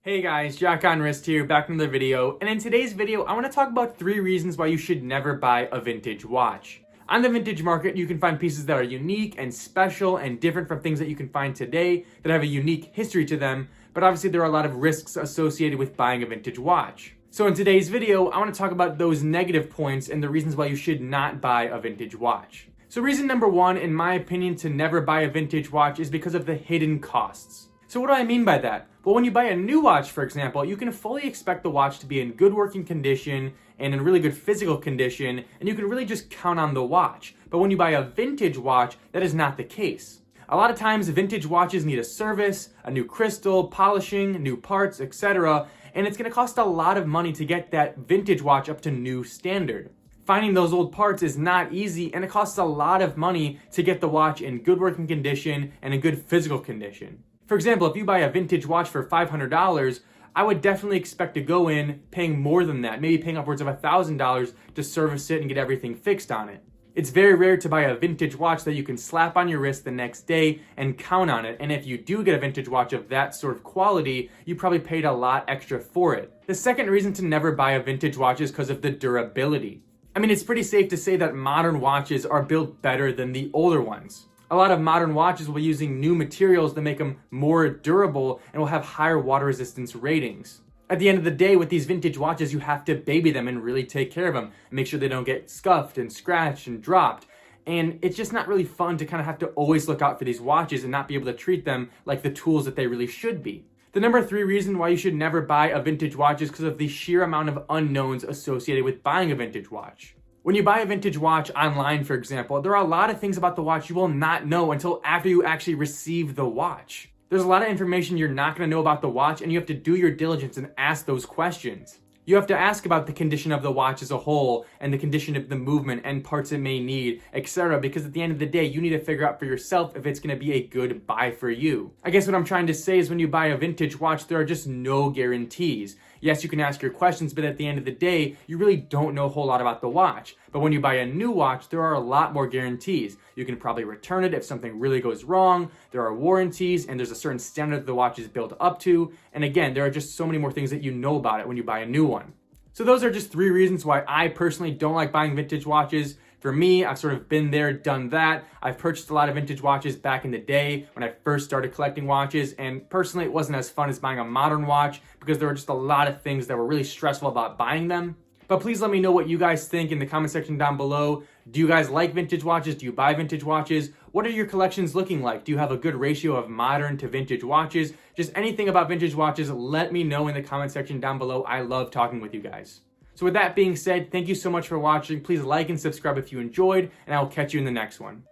Hey guys, Jack on Wrist here, back in another video, and in today's video, I want to talk about 3 reasons why you should never buy a vintage watch. On the vintage market, you can find pieces that are unique and special and different from things that you can find today that have a unique history to them, but obviously there are a lot of risks associated with buying a vintage watch. So in today's video, I want to talk about those negative points and the reasons why you should not buy a vintage watch. So reason number 1, in my opinion, to never buy a vintage watch is because of the hidden costs. So what do I mean by that? Well, when you buy a new watch, for example, you can fully expect the watch to be in good working condition and in really good physical condition, and you can really just count on the watch. But when you buy a vintage watch, that is not the case. A lot of times, vintage watches need a service, a new crystal, polishing, new parts, etc., and it's going to cost a lot of money to get that vintage watch up to new standard. Finding those old parts is not easy, and it costs a lot of money to get the watch in good working condition and in good physical condition. For example, if you buy a vintage watch for $500, I would definitely expect to go in paying more than that, maybe paying upwards of $1,000 to service it and get everything fixed on it. It's very rare to buy a vintage watch that you can slap on your wrist the next day and count on it, and if you do get a vintage watch of that sort of quality, you probably paid a lot extra for it. The second reason to never buy a vintage watch is because of the durability. I mean, it's pretty safe to say that modern watches are built better than the older ones. A lot of modern watches will be using new materials that make them more durable and will have higher water resistance ratings. At the end of the day, with these vintage watches, you have to baby them and really take care of them and make sure they don't get scuffed and scratched and dropped. And it's just not really fun to kind of have to always look out for these watches and not be able to treat them like the tools that they really should be. The number 3 reason why you should never buy a vintage watch is because of the sheer amount of unknowns associated with buying a vintage watch. When you buy a vintage watch online, for example, there are a lot of things about the watch you will not know until after you actually receive the watch. There's a lot of information you're not going to know about the watch, and you have to do your diligence and ask those questions. You have to ask about the condition of the watch as a whole and the condition of the movement and parts it may need, etc. Because at the end of the day, you need to figure out for yourself if it's going to be a good buy for you. I guess what I'm trying to say is when you buy a vintage watch, there are just no guarantees. Yes, you can ask your questions, but at the end of the day, you really don't know a whole lot about the watch. But when you buy a new watch, there are a lot more guarantees. You can probably return it if something really goes wrong. There are warranties, and there's a certain standard that the watch is built up to. And again, there are just so many more things that you know about it when you buy a new one. So those are just 3 reasons why I personally don't like buying vintage watches. For me, I've sort of been there, done that. I've purchased a lot of vintage watches back in the day when I first started collecting watches, and personally it wasn't as fun as buying a modern watch because there were just a lot of things that were really stressful about buying them. But please let me know what you guys think in the comment section down below. Do you guys like vintage watches? Do you buy vintage watches? What are your collections looking like? Do you have a good ratio of modern to vintage watches? Just anything about vintage watches, let me know in the comment section down below. I love talking with you guys. So with that being said, thank you so much for watching. Please like and subscribe if you enjoyed, and I will catch you in the next one.